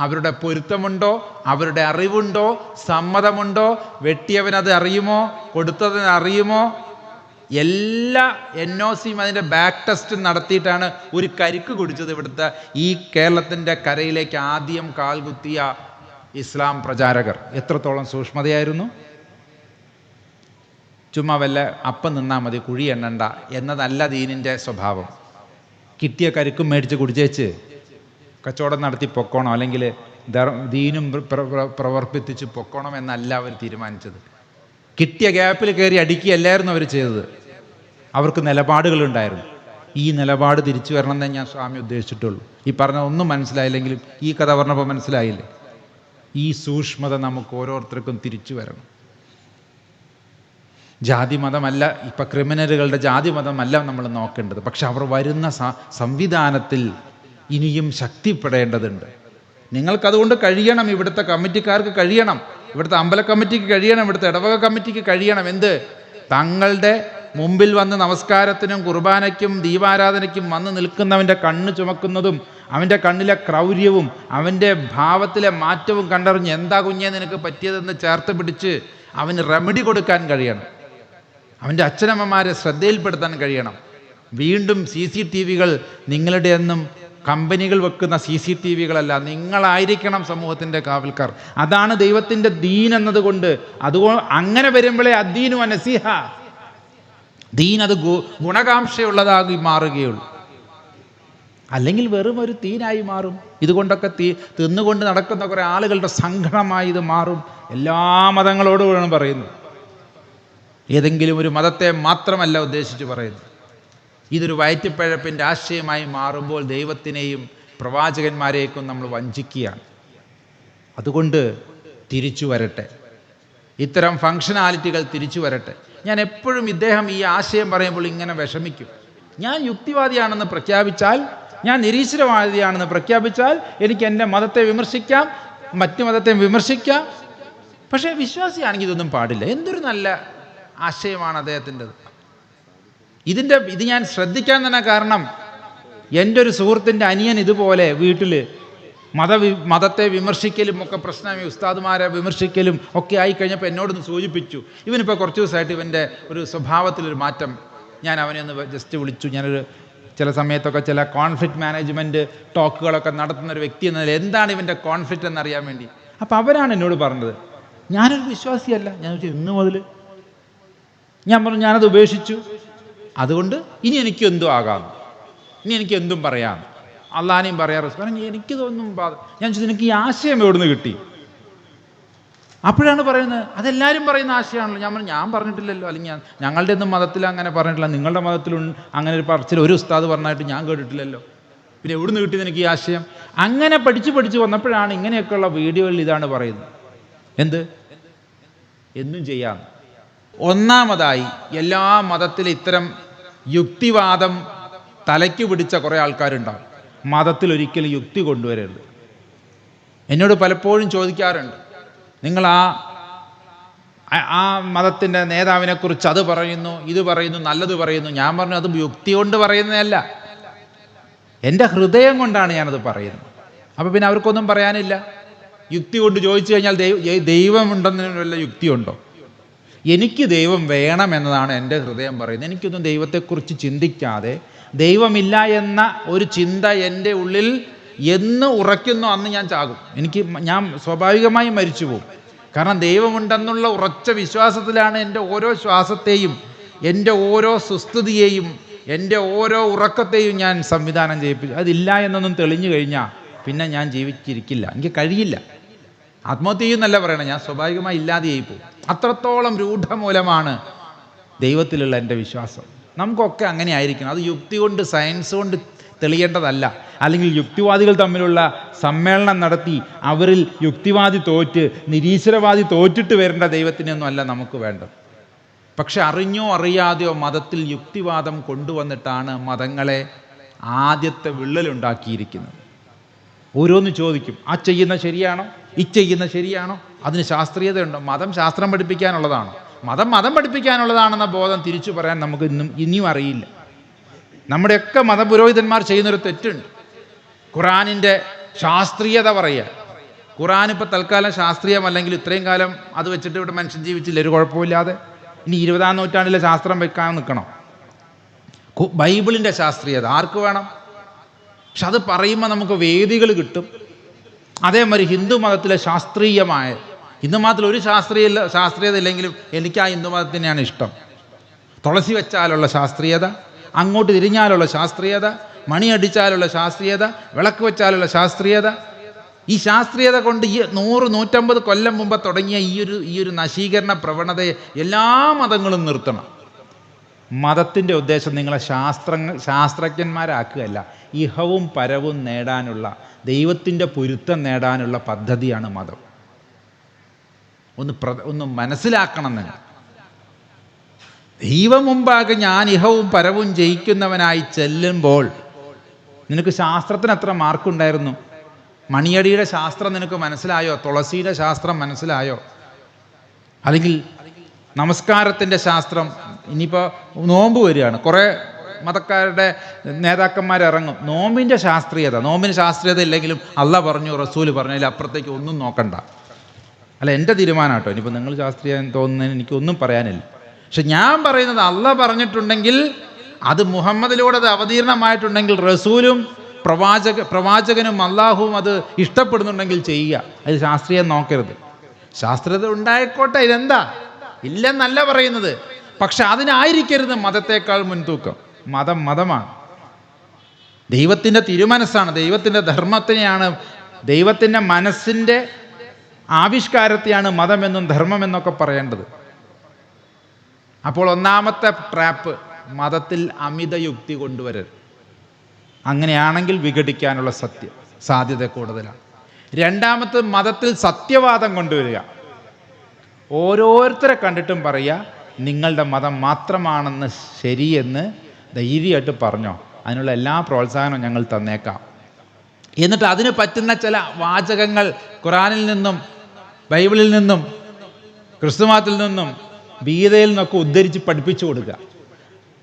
അവരുടെ പൊരുത്തമുണ്ടോ, അവരുടെ അറിവുണ്ടോ, സമ്മതമുണ്ടോ, വെട്ടിയവനത് അറിയുമോ, കൊടുത്തതിന് അറിയുമോ, എല്ലാ NOCയും അതിൻ്റെ ബാക്ക് ടെസ്റ്റും നടത്തിയിട്ടാണ് ഒരു കരിക്ക് കുടിച്ചത്. ഇവിടുത്തെ ഈ കേരളത്തിൻ്റെ കരയിലേക്ക് ആദ്യം കാൽകുത്തിയ ഇസ്ലാം പ്രചാരകർ എത്രത്തോളം സൂക്ഷ്മതയായിരുന്നു. ചുമ്മാ വല്ല അപ്പം നിന്നാൽ മതി, കുഴി എണ്ണണ്ട എന്നതല്ല ദീനിൻ്റെ സ്വഭാവം. കിട്ടിയ കരിക്കും മേടിച്ച് കുടിച്ചേച്ച് കച്ചവടം നടത്തി പൊക്കോണം, അല്ലെങ്കിൽ ദീനും പ്രവർത്തിച്ച് പൊക്കോണം എന്നല്ല അവർ തീരുമാനിച്ചത്. കിട്ടിയ ഗ്യാപ്പിൽ കയറി അടിക്കുകയല്ലായിരുന്നു അവർ ചെയ്തത്. അവർക്ക് നിലപാടുകളുണ്ടായിരുന്നു. ഈ നിലപാട് തിരിച്ചു വരണം എന്നേ ഞാൻ സ്വാമി ഉദ്ദേശിച്ചിട്ടുള്ളൂ. ഈ പറഞ്ഞ ഒന്നും മനസ്സിലായില്ലെങ്കിലും ഈ കഥ പറഞ്ഞപ്പോൾ മനസ്സിലായില്ലേ? ഈ സൂക്ഷ്മത നമുക്ക് ഓരോരുത്തർക്കും തിരിച്ചു വരണം. ജാതി മതമല്ല, ഇപ്പം ക്രിമിനലുകളുടെ ജാതി മതമല്ല നമ്മൾ നോക്കേണ്ടത്, പക്ഷെ അവർ വരുന്ന സംവിധാനത്തിൽ ഇനിയും ശക്തിപ്പെടേണ്ടതുണ്ട്. നിങ്ങൾക്കതുകൊണ്ട് കഴിയണം, ഇവിടുത്തെ കമ്മിറ്റിക്കാർക്ക് കഴിയണം, ഇവിടുത്തെ അമ്പല കമ്മിറ്റിക്ക് കഴിയണം, ഇവിടുത്തെ ഇടവക കമ്മിറ്റിക്ക് കഴിയണം. എന്ത്? തങ്ങളുടെ മുമ്പിൽ വന്ന് നമസ്കാരത്തിനും കുർബാനയ്ക്കും ദീപാരാധനയ്ക്കും വന്ന് നിൽക്കുന്നവൻ്റെ കണ്ണ് ചുമക്കുന്നതും അവൻ്റെ കണ്ണിലെ ക്രൗര്യവും അവൻ്റെ ഭാവത്തിലെ മാറ്റവും കണ്ടറിഞ്ഞ് എന്താ കുഞ്ഞേ നിനക്ക് പറ്റിയതെന്ന് ചേർത്ത് പിടിച്ച് അവന് റെമഡി കൊടുക്കാൻ കഴിയണം. അവൻ്റെ അച്ഛനമ്മമാരെ ശ്രദ്ധയിൽപ്പെടുത്താൻ കഴിയണം. വീണ്ടും CCTVകൾ നിങ്ങളുടെയൊന്നും കമ്പനികൾ വെക്കുന്ന CCTVകളല്ല, നിങ്ങളായിരിക്കണം സമൂഹത്തിൻ്റെ കാവൽക്കാർ. അതാണ് ദൈവത്തിൻ്റെ ദീൻ എന്നതുകൊണ്ട്. അതുകൊണ്ട് അങ്ങനെ വരുമ്പോഴേ അദ്ദീനു നസീഹ, ദീൻ അത് ഗുണകാംക്ഷയുള്ളതായി മാറുകയുള്ളൂ. അല്ലെങ്കിൽ വെറും ഒരു തീനായി മാറും. ഇതുകൊണ്ടൊക്കെ തിന്നുകൊണ്ട് നടക്കുന്ന കുറേ ആളുകളുടെ സംഘടനമായി ഇത് മാറും. എല്ലാ മതങ്ങളോടുമാണ് പറയുന്നത്, ഏതെങ്കിലും ഒരു മതത്തെ മാത്രമല്ല ഉദ്ദേശിച്ച് പറയുന്നത്. ഇതൊരു വയറ്റിപ്പഴപ്പിൻ്റെ ആശയമായി മാറുമ്പോൾ ദൈവത്തിനെയും പ്രവാചകന്മാരെയൊക്കെ നമ്മൾ വഞ്ചിക്കുകയാണ്. അതുകൊണ്ട് തിരിച്ചു വരട്ടെ, ഇത്തരം ഫങ്ഷനാലിറ്റികൾ തിരിച്ചു വരട്ടെ. ഞാൻ എപ്പോഴും ഇദ്ദേഹം ഈ ആശയം പറയുമ്പോൾ ഇങ്ങനെ വിഷമിക്കും. ഞാൻ യുക്തിവാദിയാണെന്ന് പ്രഖ്യാപിച്ചാൽ, ഞാൻ നിരീശ്വരവാദിയാണെന്ന് പ്രഖ്യാപിച്ചാൽ എനിക്ക് എൻ്റെ മതത്തെ വിമർശിക്കാം, മറ്റു മതത്തെ വിമർശിക്കാം, പക്ഷേ വിശ്വാസിയാണെങ്കിൽ ഇതൊന്നും പാടില്ല. എന്തൊരു നല്ല ആശയമാണ് അദ്ദേഹത്തിൻ്റെത്. ഇത് ഞാൻ ശ്രദ്ധിക്കാൻ തന്നെ കാരണം, എൻ്റെ ഒരു സുഹൃത്തിൻ്റെ അനിയൻ ഇതുപോലെ വീട്ടിൽ മതത്തെ വിമർശിക്കലും ഒക്കെ പ്രശ്നമായി, ഉസ്താദുമാരെ വിമർശിക്കലും ഒക്കെ ആയിക്കഴിഞ്ഞപ്പോൾ എന്നോടൊന്ന് സൂചിപ്പിച്ചു, ഇവനിപ്പോൾ കുറച്ച് ദിവസമായിട്ട് ഇവൻ്റെ ഒരു സ്വഭാവത്തിലൊരു മാറ്റം. ഞാൻ അവനെ ഒന്ന് ജസ്റ്റ് വിളിച്ചു. ഞാനൊരു ചില സമയത്തൊക്കെ ചില കോൺഫ്ലിക്റ്റ് മാനേജ്മെൻറ്റ് ടോക്കുകളൊക്കെ നടത്തുന്ന ഒരു വ്യക്തി എന്നതിൽ എന്താണ് ഇവൻ്റെ കോൺഫ്ലിക്റ്റ് എന്നറിയാൻ വേണ്ടി. അപ്പോൾ അവരാണ് എന്നോട് പറഞ്ഞത്, ഞാനൊരു വിശ്വാസിയല്ല. ഞാൻ ചോദിച്ചു, ഇന്ന് മുതൽ? ഞാൻ പറഞ്ഞു, ഞാനത് ഉപേക്ഷിച്ചു, അതുകൊണ്ട് ഇനി എനിക്ക് എന്തും ആകാം, ഇനി എനിക്ക് എന്തും പറയാം, അള്ളാനെയും പറയാറ്. കാരണം എനിക്കിതൊന്നും ഞാൻ ചോദിച്ചു, നിനക്ക് ഈ ആശയം എവിടുന്ന് കിട്ടി? അപ്പോഴാണ് പറയുന്നത്, അതെല്ലാവരും പറയുന്ന ആശയമാണല്ലോ. ഞാൻ പറഞ്ഞിട്ടില്ലല്ലോ, അല്ലെങ്കിൽ ഞങ്ങളുടെ ഒന്നും മതത്തിൽ അങ്ങനെ പറഞ്ഞിട്ടില്ല, നിങ്ങളുടെ മതത്തിൽ അങ്ങനെ ഒരു പറച്ചിൽ ഒരു ഉസ്താദ് പറഞ്ഞായിട്ട് ഞാൻ കേട്ടിട്ടില്ലല്ലോ. പിന്നെ എവിടുന്ന് കിട്ടി എനിക്ക് ഈ ആശയം? അങ്ങനെ പഠിച്ച് വന്നപ്പോഴാണ് ഇങ്ങനെയൊക്കെയുള്ള വീഡിയോയിൽ ഇതാണ് പറയുന്നത്. എന്നും ചെയ്യാം. ഒന്നാമതായി എല്ലാ മതത്തിലും ഇത്തരം യുക്തിവാദം തലയ്ക്ക് പിടിച്ച കുറേ ആൾക്കാരുണ്ടാവും. മതത്തിൽ ഒരിക്കലും യുക്തി കൊണ്ടുവരരുത്. എന്നോട് പലപ്പോഴും ചോദിക്കാറുണ്ട്, നിങ്ങൾ ആ മതത്തിൻ്റെ നേതാവിനെക്കുറിച്ച് അത് പറയുന്നു, ഇത് പറയുന്നു, നല്ലത് പറയുന്നു. ഞാൻ പറഞ്ഞു, അത് യുക്തി കൊണ്ട് പറയുന്നതല്ല, എൻ്റെ ഹൃദയം കൊണ്ടാണ് ഞാനത് പറയുന്നത്. അപ്പോൾ പിന്നെ അവർക്കൊന്നും പറയാനില്ല. യുക്തി കൊണ്ട് ചോദിച്ചു കഴിഞ്ഞാൽ ദൈവമുണ്ടെന്ന് വല്ല യുക്തിയുണ്ടോ? എനിക്ക് ദൈവം വേണമെന്നതാണ് എൻ്റെ ഹൃദയം പറയുന്നത്. എനിക്കൊന്നും ദൈവത്തെക്കുറിച്ച് ചിന്തിക്കാതെ ദൈവമില്ല എന്ന ഒരു ചിന്ത എൻ്റെ ഉള്ളിൽ എന്ന് ഉറയ്ക്കുന്നു അന്ന് ഞാൻ ചാകും. ഞാൻ സ്വാഭാവികമായും മരിച്ചു പോകും. കാരണം ദൈവമുണ്ടെന്നുള്ള ഉറച്ച വിശ്വാസത്തിലാണ് എൻ്റെ ഓരോ ശ്വാസത്തെയും, എൻ്റെ ഓരോ സുസ്ഥിതിയെയും, എൻ്റെ ഓരോ ഉറക്കത്തെയും ഞാൻ സംവിധാനം ചെയ്യിപ്പിച്ചു. അതില്ല എന്നൊന്നും തെളിഞ്ഞു കഴിഞ്ഞാൽ പിന്നെ ഞാൻ ജീവിച്ചിരിക്കില്ല, എനിക്ക് കഴിയില്ല. ആത്മഹത്യ ചെയ്യുന്നല്ല പറയണേ, ഞാൻ സ്വാഭാവികമായി ഇല്ലാതെയായി പോകും. അത്രത്തോളം രൂഢമൂലമാണ് ദൈവത്തിലുള്ള എൻ്റെ വിശ്വാസം. നമുക്കൊക്കെ അങ്ങനെ ആയിരിക്കണം. അത് യുക്തി കൊണ്ട്, സയൻസ് കൊണ്ട് തെളിയേണ്ടതല്ല. അല്ലെങ്കിൽ യുക്തിവാദികൾ തമ്മിലുള്ള സമ്മേളനം നടത്തി അവരിൽ യുക്തിവാദി തോറ്റ് നിരീശ്വരവാദി തോറ്റിട്ട് വരേണ്ട ദൈവത്തിനൊന്നും അല്ല നമുക്ക് വേണ്ടത്. പക്ഷെ അറിഞ്ഞോ അറിയാതെയോ മതത്തിൽ യുക്തിവാദം കൊണ്ടുവന്നിട്ടാണ് മതങ്ങളെ ആദ്യത്തെ വിള്ളലുണ്ടാക്കിയിരിക്കുന്നത്. ഓരോന്ന് ചോദിക്കും, ആ ചെയ്യുന്ന ശരിയാണോ, ഈ ചെയ്യുന്ന ശരിയാണോ, അതിന് ശാസ്ത്രീയതയുണ്ടോ? മതം ശാസ്ത്രം പഠിപ്പിക്കാനുള്ളതാണോ? മതം പഠിപ്പിക്കാനുള്ളതാണെന്ന ബോധം തിരിച്ചു പറയാൻ നമുക്ക് ഇനിയും അറിയില്ല. നമ്മുടെയൊക്കെ മതപുരോഹിതന്മാർ ചെയ്യുന്നൊരു തെറ്റുണ്ട്. ഖുറാനിൻ്റെ ശാസ്ത്രീയത പറയുക. ഖുറാൻ ഇപ്പോൾ തൽക്കാലം ശാസ്ത്രീയമല്ലെങ്കിൽ ഇത്രയും കാലം അത് വെച്ചിട്ട് ഇവിടെ മനുഷ്യൻ ജീവിച്ചില്ല, ഒരു കുഴപ്പമില്ലാതെ. ഇനി 20-ാം നൂറ്റാണ്ടിലെ ശാസ്ത്രം വെക്കാൻ നിൽക്കണം. ബൈബിളിൻ്റെ ശാസ്ത്രീയത ആർക്ക് വേണം? പക്ഷെ അത് പറയുമ്പോൾ നമുക്ക് വേദികൾ കിട്ടും. അതേമാതിരി ഹിന്ദു മതത്തിലെ ശാസ്ത്രീയമായ, ഹിന്ദു മതത്തിൽ ഒരു ശാസ്ത്രീയത ഇല്ലെങ്കിലും എനിക്ക് ആ ഹിന്ദു മതത്തിനെയാണ് ഇഷ്ടം. തുളസി വെച്ചാലുള്ള ശാസ്ത്രീയത, അങ്ങോട്ട് തിരിഞ്ഞാലുള്ള ശാസ്ത്രീയത, മണിയടിച്ചാലുള്ള ശാസ്ത്രീയത, വിളക്ക് വെച്ചാലുള്ള ശാസ്ത്രീയത. ഈ ശാസ്ത്രീയത കൊണ്ട് ഈ 100-150 കൊല്ലം മുമ്പ് തുടങ്ങിയ ഈ ഒരു നശീകരണ പ്രവണതയെ എല്ലാ മതങ്ങളും നിർത്തണം. മതത്തിൻ്റെ ഉദ്ദേശം നിങ്ങളെ ശാസ്ത്രജ്ഞന്മാരാക്കുകയല്ല, ഇഹവും പരവും നേടാനുള്ള, ദൈവത്തിൻ്റെ പൊരുത്തം നേടാനുള്ള പദ്ധതിയാണ് മതം. ഒന്ന് മനസ്സിലാക്കണം. നിങ്ങൾ ദൈവം മുമ്പാകെ ഞാൻ ഇഹവും പരവും ജയിക്കുന്നവനായി ചെല്ലുമ്പോൾ, നിനക്ക് ശാസ്ത്രത്തിന് എത്ര മാർക്കുണ്ടായിരുന്നു? മണിയടിയുടെ ശാസ്ത്രം നിനക്ക് മനസ്സിലായോ? തുളസിയുടെ ശാസ്ത്രം മനസ്സിലായോ? അല്ലെങ്കിൽ നമസ്കാരത്തിൻ്റെ ശാസ്ത്രം? ഇനിയിപ്പോൾ നോമ്പ് വരികയാണ്, കുറേ മതക്കാരുടെ നേതാക്കന്മാരിറങ്ങും. നോമ്പിൻ്റെ ശാസ്ത്രീയത, നോമ്പിന് ശാസ്ത്രീയത ഇല്ലെങ്കിലും അള്ളാഹ് പറഞ്ഞു, റസൂല് പറഞ്ഞു, അതിൽ അപ്പുറത്തേക്ക് ഒന്നും നോക്കണ്ട. അല്ല, എൻ്റെ തീരുമാനം കേട്ടോ. ഇനിയിപ്പോൾ നിങ്ങൾ ശാസ്ത്രീയം തോന്നുന്നതിന് എനിക്കൊന്നും പറയാനില്ല. പക്ഷെ ഞാൻ പറയുന്നത്, അള്ളാഹ് പറഞ്ഞിട്ടുണ്ടെങ്കിൽ, അത് മുഹമ്മദിലൂടെ അത് അവതീർണമായിട്ടുണ്ടെങ്കിൽ, റസൂലും പ്രവാചകനും അള്ളാഹുവും അത് ഇഷ്ടപ്പെടുന്നുണ്ടെങ്കിൽ ചെയ്യുക. അത് ശാസ്ത്രീയം നോക്കരുത്. ശാസ്ത്രീയത ഉണ്ടായിക്കോട്ടെ, ഇതെന്താ ഇല്ലെന്നല്ല പറയുന്നത്. പക്ഷെ അതിനായിരിക്കരുത് മതത്തേക്കാൾ മുൻതൂക്കം. മതമാണ്, ദൈവത്തിൻ്റെ തിരുമനസ്സാണ്, ദൈവത്തിൻ്റെ ധർമ്മത്തിനെയാണ്, ദൈവത്തിൻ്റെ മനസ്സിൻ്റെ ആവിഷ്കാരത്തെയാണ് മതമെന്നും ധർമ്മമെന്നൊക്കെ പറയേണ്ടത്. അപ്പോൾ ഒന്നാമത്തെ ട്രാപ്പ്, മതത്തിൽ അമിത യുക്തി കൊണ്ടുവരരുത്. അങ്ങനെയാണെങ്കിൽ വിഘടിക്കാനുള്ള സാധ്യത കൂടുതലാണ്. രണ്ടാമത്തെ, മതത്തിൽ സത്യവാദം കൊണ്ടുവരിക. ഓരോരുത്തരെ കണ്ടിട്ടും പറയുക, നിങ്ങളുടെ മതം മാത്രമാണെന്ന് ശരിയെന്ന് ധൈര്യമായിട്ട് പറഞ്ഞോ, അതിനുള്ള എല്ലാ പ്രോത്സാഹനവും ഞങ്ങൾ തന്നേക്കാം. എന്നിട്ട് അതിന് പറ്റുന്ന ചില വാചകങ്ങൾ ഖുറാനിൽ നിന്നും, ബൈബിളിൽ നിന്നും, ക്രിസ്തുമതത്തിൽ നിന്നും, ഗീതയിൽ നിന്നൊക്കെ ഉദ്ധരിച്ച് പഠിപ്പിച്ചു കൊടുക്കുക.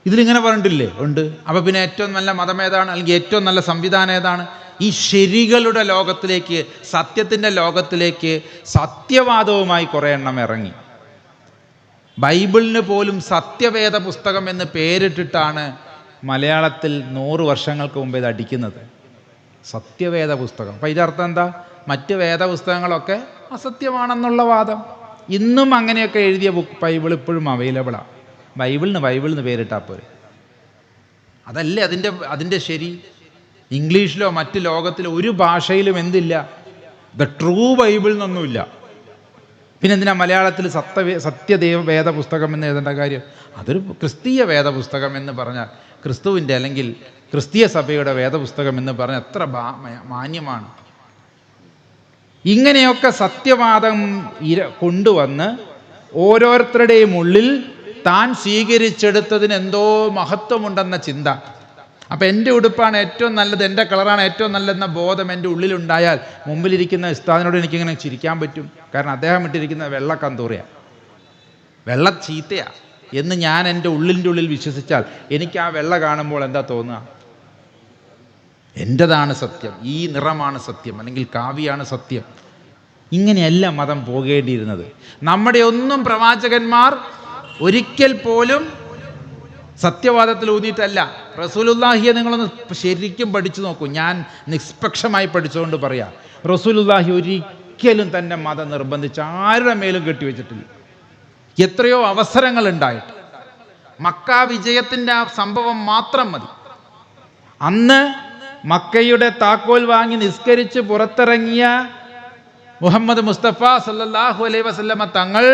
ഇതിലിങ്ങനെ പറഞ്ഞിട്ടില്ലേ? ഉണ്ട്. അപ്പോൾ പിന്നെ ഏറ്റവും നല്ല മതം ഏതാണ്, അല്ലെങ്കിൽ ഏറ്റവും നല്ല സംവിധാനം ഏതാണ്? ഈ ശരികളുടെ ലോകത്തിലേക്ക്, സത്യത്തിൻ്റെ ലോകത്തിലേക്ക് സത്യവാദവുമായി കുറേ എണ്ണം ഇറങ്ങി. ബൈബിളിന് പോലും സത്യവേദ പുസ്തകം എന്ന് പേരിട്ടിട്ടാണ് മലയാളത്തിൽ 100 വർഷങ്ങൾക്ക് മുമ്പ് ഇത് അടിക്കുന്നത്. സത്യവേദ പുസ്തകം. അപ്പം ഇതിൻ്റെ അർത്ഥം എന്താ? മറ്റ് വേദപുസ്തകങ്ങളൊക്കെ അസത്യമാണെന്നുള്ള വാദം. ഇന്നും അങ്ങനെയൊക്കെ എഴുതിയ ബൈബിൾ ഇപ്പോഴും അവൈലബിളാണ്. ബൈബിളിന് പേരിട്ടാൽ പോരെ. അതല്ലേ അതിൻ്റെ ശരി. ഇംഗ്ലീഷിലോ മറ്റ് ലോകത്തിലോ ഒരു ഭാഷയിലും എന്തില്ല? ദ ട്രൂ ബൈബിൾ എന്നൊന്നുമില്ല. പിന്നെ എന്തിനാ മലയാളത്തിൽ സത്യദേവ വേദ പുസ്തകം എന്ന് എഴുതേണ്ട കാര്യം? അതൊരു ക്രിസ്തീയ വേദപുസ്തകം എന്ന് പറഞ്ഞാൽ, ക്രിസ്തുവിൻ്റെ അല്ലെങ്കിൽ ക്രിസ്തീയ സഭയുടെ വേദപുസ്തകം എന്ന് പറഞ്ഞാൽ എത്ര മാന്യമാണ്. ഇങ്ങനെയൊക്കെ സത്യവാദം കൊണ്ടുവന്ന് ഓരോരുത്തരുടെയും ഉള്ളിൽ താൻ സ്വീകരിച്ചെടുത്തതിന് എന്തോ മഹത്വമുണ്ടെന്ന ചിന്ത. അപ്പം എൻ്റെ ഉടുപ്പാണ് ഏറ്റവും നല്ലത്, എൻ്റെ കളറാണ് ഏറ്റവും നല്ലതെന്ന ബോധം എൻ്റെ ഉള്ളിലുണ്ടായാൽ മുമ്പിലിരിക്കുന്ന ഉസ്താദിനോട് എനിക്കിങ്ങനെ ചിരിക്കാൻ പറ്റും. കാരണം അദ്ദേഹം ഇട്ടിരിക്കുന്ന വെള്ള കന്തൂറിയാണ്, വെള്ള ചീത്തയാണ് എന്ന് ഞാൻ എൻ്റെ ഉള്ളിൻ്റെ ഉള്ളിൽ വിശ്വസിച്ചാൽ എനിക്ക് ആ വെള്ള കാണുമ്പോൾ എന്താ തോന്നുക? എൻ്റെതാണ് സത്യം, ഈ നിറമാണ് സത്യം, അല്ലെങ്കിൽ കാവ്യാണ് സത്യം. ഇങ്ങനെയല്ല മതം പോകേണ്ടിയിരുന്നത്. നമ്മുടെ ഒന്നും പ്രവാചകന്മാർ ഒരിക്കൽ പോലും സത്യവാദത്തിൽ ഊന്നിയിട്ടല്ല. റസൂലുള്ളാഹിയെ നിങ്ങളൊന്ന് ശരിക്കും പഠിച്ചു നോക്കൂ. ഞാൻ നിഷ്പക്ഷമായി പഠിച്ചുകൊണ്ട് പറയാം, റസൂലുള്ളാഹി ഒരിക്കലും തന്നെ മതം നിർബന്ധിച്ച് ആരുടെ മേലും കെട്ടിവെച്ചിട്ടില്ല. എത്രയോ അവസരങ്ങൾ ഉണ്ടായിട്ട് മക്ക വിജയത്തിൻ്റെ ആ സംഭവം മാത്രം മതി. അന്ന് മക്കയുടെ താക്കോൽ വാങ്ങി നിസ്കരിച്ച് പുറത്തിറങ്ങിയ മുഹമ്മദ് മുസ്തഫ സല്ലല്ലാഹു അലൈഹി വസല്ലമ തങ്ങൾ,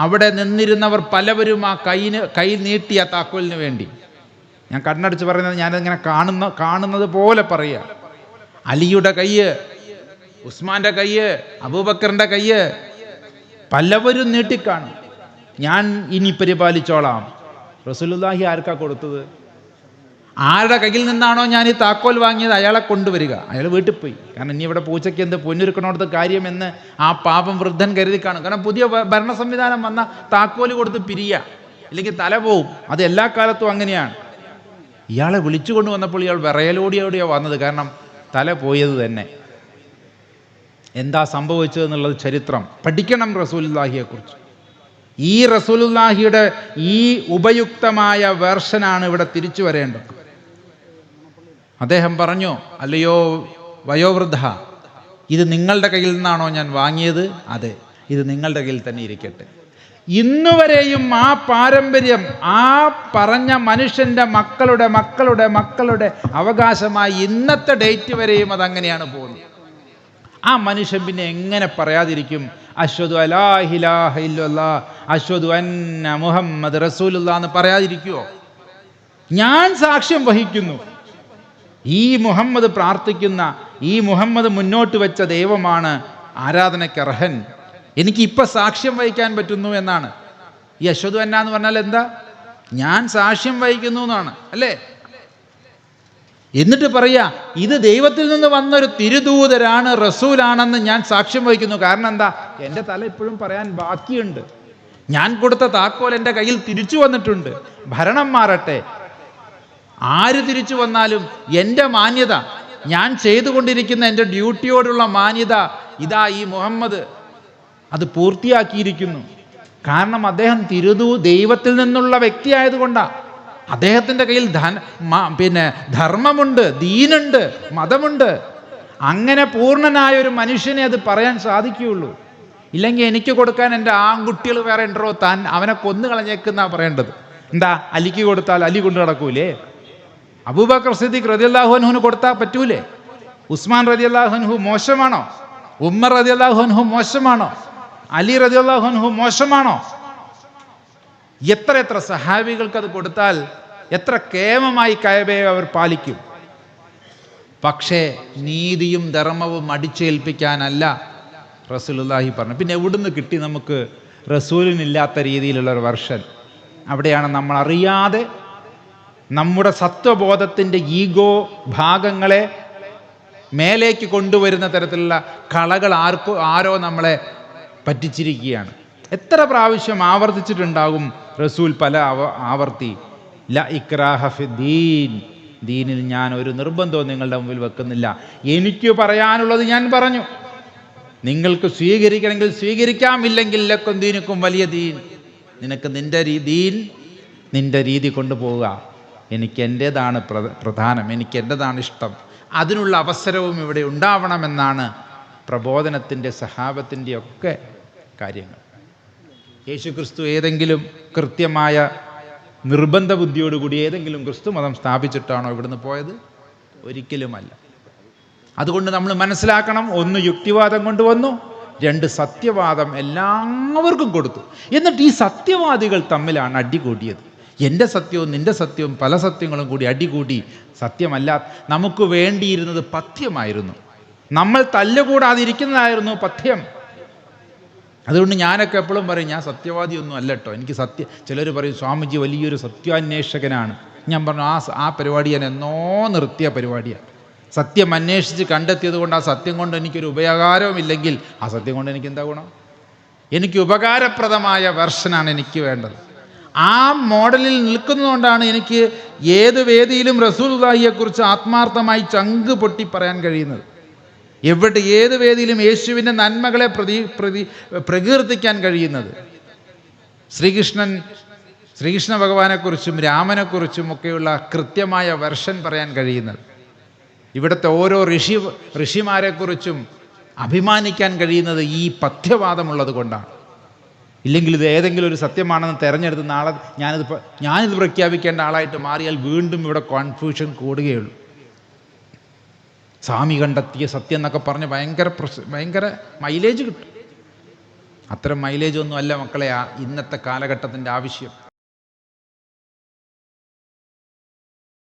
അവിടെ നിന്നിരുന്നവർ പലവരും ആ കൈ നീട്ടിയ താക്കോലിന് വേണ്ടി. ഞാൻ കണ്ണടച്ച് പറയുന്നത് ഞാനിങ്ങനെ കാണുന്നത് പോലെ പറയുക. അലിയുടെ കയ്യ്, ഉസ്മാന്റെ കയ്യ്, അബൂബക്കറിന്റെ കയ്യ് പലവരും നീട്ടിക്കാണും. ഞാൻ ഇനി പരിപാലിച്ചോളാം. റസൂലുള്ളാഹി ആർക്കാ കൊടുത്തത്? ആരുടെ കയ്യിൽ നിന്നാണോ ഞാൻ ഈ താക്കോൽ വാങ്ങിയത് അയാളെ കൊണ്ടുവരിക. അയാൾ വീട്ടിൽ പോയി. കാരണം ഇനി ഇവിടെ പൂച്ചയ്ക്ക് എന്ത് പൊന്നൊരുക്കണോടത്ത് കാര്യമെന്ന് ആ പാപം വൃദ്ധൻ കരുതി കാണും. കാരണം പുതിയ ഭരണ സംവിധാനം വന്ന താക്കോല് കൊടുത്ത് പിരിയുക, ഇല്ലെങ്കിൽ തല പോവും. അത് എല്ലാ കാലത്തും അങ്ങനെയാണ്. ഇയാളെ വിളിച്ചു കൊണ്ടുവന്നപ്പോൾ ഇയാൾ വിറയലോടിയോടെയോ വന്നത്. കാരണം തല പോയത് തന്നെ. എന്താ സംഭവിച്ചതെന്നുള്ളത് ചരിത്രം പഠിക്കണം റസൂലുള്ളാഹിയെക്കുറിച്ച്. ഈ റസൂലുള്ളാഹിയുടെ ഈ ഉപയുക്തമായ വേർഷനാണ് ഇവിടെ തിരിച്ചു വരേണ്ടത്. അദ്ദേഹം പറഞ്ഞു, അല്ലയോ വയോവൃദ്ധ, ഇത് നിങ്ങളുടെ കയ്യിൽ നിന്നാണോ ഞാൻ വാങ്ങിയത്? അതെ, ഇത് നിങ്ങളുടെ കയ്യിൽ തന്നെ ഇരിക്കട്ടെ. ഇന്നുവരെയും ആ പാരമ്പര്യം, ആ പറഞ്ഞ മനുഷ്യൻ്റെ മക്കളുടെ മക്കളുടെ മക്കളുടെ അവകാശമായി ഇന്നത്തെ ഡേറ്റ് വരെയും അതങ്ങനെയാണ് പോകുന്നത്. ആ മനുഷ്യൻ പിന്നെ എങ്ങനെ പറയാതിരിക്കും അശ്ഹദു അലാ ഇലാഹ ഇല്ലല്ലാഹ് അശ്ഹദു അന്ന മുഹമ്മദ് റസൂലുള്ളാഹ് എന്ന് പറയാതിരിക്കുമോ? ഞാൻ സാക്ഷ്യം വഹിക്കുന്നു, ഈ മുഹമ്മദ് പ്രാർത്ഥിക്കുന്ന, ഈ മുഹമ്മദ് മുന്നോട്ട് വെച്ച ദൈവമാണ് ആരാധനയ്ക്ക് അർഹൻ. എനിക്കിപ്പോൾ സാക്ഷ്യം വഹിക്കാൻ പറ്റുന്നു എന്നാണ്. ഈ അശ്ഹദു അന്ന എന്ന് പറഞ്ഞാൽ എന്താ? ഞാൻ സാക്ഷ്യം വഹിക്കുന്നു എന്നാണ്, അല്ലേ? എന്നിട്ട് പറയാ, ഇത് ദൈവത്തിൽ നിന്ന് വന്നൊരു തിരുദൂതരാണ്, റസൂലാണെന്ന് ഞാൻ സാക്ഷ്യം വഹിക്കുന്നു. കാരണം എന്താ? എൻ്റെ തല ഇപ്പോഴും പറയാൻ ബാക്കിയുണ്ട്. ഞാൻ കൊടുത്ത താക്കോൽ എൻ്റെ കയ്യിൽ തിരിച്ചു വന്നിട്ടുണ്ട്. ഭരണം മാറട്ടെ, ആര് തിരിച്ചു വന്നാലും എൻ്റെ മാന്യത, ഞാൻ ചെയ്തുകൊണ്ടിരിക്കുന്ന എൻ്റെ ഡ്യൂട്ടിയോടുള്ള മാന്യത, ഇതാ ഈ മുഹമ്മദ് അത് പൂർത്തിയാക്കിയിരിക്കുന്നു. കാരണം അദ്ദേഹം ദൈവത്തിൽ നിന്നുള്ള വ്യക്തിയായതുകൊണ്ടാണ്. അദ്ദേഹത്തിൻ്റെ കയ്യിൽ ധർമ്മമുണ്ട്, ദീനുണ്ട്, മതമുണ്ട്. അങ്ങനെ പൂർണ്ണനായ ഒരു മനുഷ്യനെ അത് പറയാൻ സാധിക്കുകയുള്ളൂ. ഇല്ലെങ്കിൽ എനിക്ക് കൊടുക്കാൻ എൻ്റെ ആൺകുട്ടികൾ വേറെ ഉണ്ടോ, താൻ അവനെ കൊന്നു കളഞ്ഞേക്കുന്ന പറയേണ്ടത്. എന്താ, അലിക്ക് കൊടുത്താൽ അലി കൊണ്ടു നടക്കൂലേ? അബൂബക്കർ സിദ്ദീഖ് റളിയല്ലാഹു അൻഹുവിന് കൊടുത്താൽ പറ്റൂലേ? ഉസ്മാൻ റളിയല്ലാഹു അൻഹു മോശമാണോ? ഉമ്മർ റളിയല്ലാഹു അൻഹു മോശമാണോ? അലി റളിയല്ലാഹു അൻഹു മോശമാണോ? എത്ര സഹാബികൾക്ക് അത് കൊടുത്താൽ എത്ര കേമമായി കഅബയെ അവർ പാലിക്കും. പക്ഷേ നീതിയും ധർമ്മവും അടിച്ചേൽപ്പിക്കാനല്ല റസൂലുള്ളാഹി പറഞ്ഞു. പിന്നെ എവിടുന്ന് കിട്ടി നമുക്ക് റസൂലിനില്ലാത്ത രീതിയിലുള്ള ഒരു വെർഷൻ? അവിടെയാണ് നമ്മൾ അറിയാതെ നമ്മുടെ സത്വബോധത്തിൻ്റെ ഈഗോ ഭാഗങ്ങളെ മേലേക്ക് കൊണ്ടുവരുന്ന തരത്തിലുള്ള കളകൾ ആരോ നമ്മളെ പറ്റിച്ചിരിക്കുകയാണ്. എത്ര പ്രാവശ്യം ആവർത്തിച്ചിട്ടുണ്ടാകും റസൂൽ പല ആവർത്തി, ല ഇക്രാഹ ഫിദ്ദീൻ, ദീനിൽ ഞാൻ ഒരു നിർബന്ധവും നിങ്ങളുടെ മുമ്പിൽ വെക്കുന്നില്ല. എനിക്ക് പറയാനുള്ളത് ഞാൻ പറഞ്ഞു, നിങ്ങൾക്ക് സ്വീകരിക്കണമെങ്കിൽ സ്വീകരിക്കാം, ഇല്ലെങ്കിൽ ലക്കും ദീനുക്കും വലിയ ദീൻ, നിനക്ക് നിന്റെ രീതി കൊണ്ടുപോവുക. എനിക്ക് എൻ്റേതാണ് പ്രധാനം, എനിക്ക് എൻ്റേതാണ് ഇഷ്ടം. അതിനുള്ള അവസരവും ഇവിടെ ഉണ്ടാവണമെന്നാണ് പ്രബോധനത്തിൻ്റെ സഹാബത്തിൻ്റെ ഒക്കെ കാര്യങ്ങൾ. യേശുക്രിസ്തു ഏതെങ്കിലും കൃത്യമായ നിർബന്ധ ബുദ്ധിയോടുകൂടി ഏതെങ്കിലും ക്രിസ്തു മതം സ്ഥാപിച്ചിട്ടാണോ ഇവിടുന്ന് പോയത്? ഒരിക്കലുമല്ല. അതുകൊണ്ട് നമ്മൾ മനസ്സിലാക്കണം, ഒന്ന് യുക്തിവാദം കൊണ്ടുവന്നു, 2 സത്യവാദം എല്ലാവർക്കും കൊടുത്തു. എന്നിട്ട് ഈ സത്യവാദികൾ തമ്മിലാണ് അടികൂടിയത്. എൻ്റെ സത്യവും നിൻ്റെ സത്യവും പല സത്യങ്ങളും കൂടി അടികൂടി. സത്യമല്ല, നമുക്ക് വേണ്ടിയിരുന്നത് പഥ്യമായിരുന്നു. നമ്മൾ തല്ലുകൂടാതിരിക്കുന്നതായിരുന്നു പഥ്യം. അതുകൊണ്ട് ഞാനൊക്കെ എപ്പോഴും പറയും, ഞാൻ സത്യവാദിയൊന്നും അല്ല കേട്ടോ, എനിക്ക് ചിലർ പറയും സ്വാമിജി വലിയൊരു സത്യാന്വേഷകനാണ്. ഞാൻ പറഞ്ഞു ആ പരിപാടി ഞാൻ എന്നോ നിർത്തിയ പരിപാടിയാണ്. സത്യം അന്വേഷിച്ച് കണ്ടെത്തിയത് കൊണ്ട് ആ സത്യം കൊണ്ട് എനിക്കൊരു ഉപകാരവുമില്ലെങ്കിൽ ആ സത്യം കൊണ്ട് എനിക്ക് എന്താ ഗുണം? എനിക്ക് ഉപകാരപ്രദമായ വെർഷനാണ് എനിക്ക് വേണ്ടത്. ആ മോഡലിൽ നിൽക്കുന്നതുകൊണ്ടാണ് എനിക്ക് ഏത് വേദിയിലും റസൂലുള്ളാഹിയെക്കുറിച്ച് ആത്മാർത്ഥമായി ചങ്ക് പൊട്ടി പറയാൻ കഴിയുന്നത്. ഏത് വേദിയിലും യേശുവിൻ്റെ നന്മകളെ പ്രകീർത്തിക്കാൻ കഴിയുന്നത്. ശ്രീകൃഷ്ണ ഭഗവാനെക്കുറിച്ചും രാമനെക്കുറിച്ചും ഒക്കെയുള്ള കൃത്യമായ വെർഷൻ പറയാൻ കഴിയുന്നത്. ഇവിടുത്തെ ഓരോ ഋഷിമാരെക്കുറിച്ചും അഭിമാനിക്കാൻ കഴിയുന്നത് ഈ പഥ്യവാദമുള്ളത് കൊണ്ടാണ്. ഇല്ലെങ്കിൽ ഇത് ഏതെങ്കിലും ഒരു സത്യമാണെന്ന് തിരഞ്ഞെടുത്ത് നാളെ ഞാനിത് പ്രഖ്യാപിക്കേണ്ട ആളായിട്ട് മാറിയാൽ വീണ്ടും ഇവിടെ കോൺഫ്യൂഷൻ കൂടുകയുള്ളൂ. സ്വാമി കണ്ടെത്തിയ സത്യം എന്നൊക്കെ പറഞ്ഞ് ഭയങ്കര മൈലേജ് കിട്ടും. അത്തരം മൈലേജ് ഒന്നും അല്ല മക്കളെ ഇന്നത്തെ കാലഘട്ടത്തിൻ്റെ ആവശ്യം.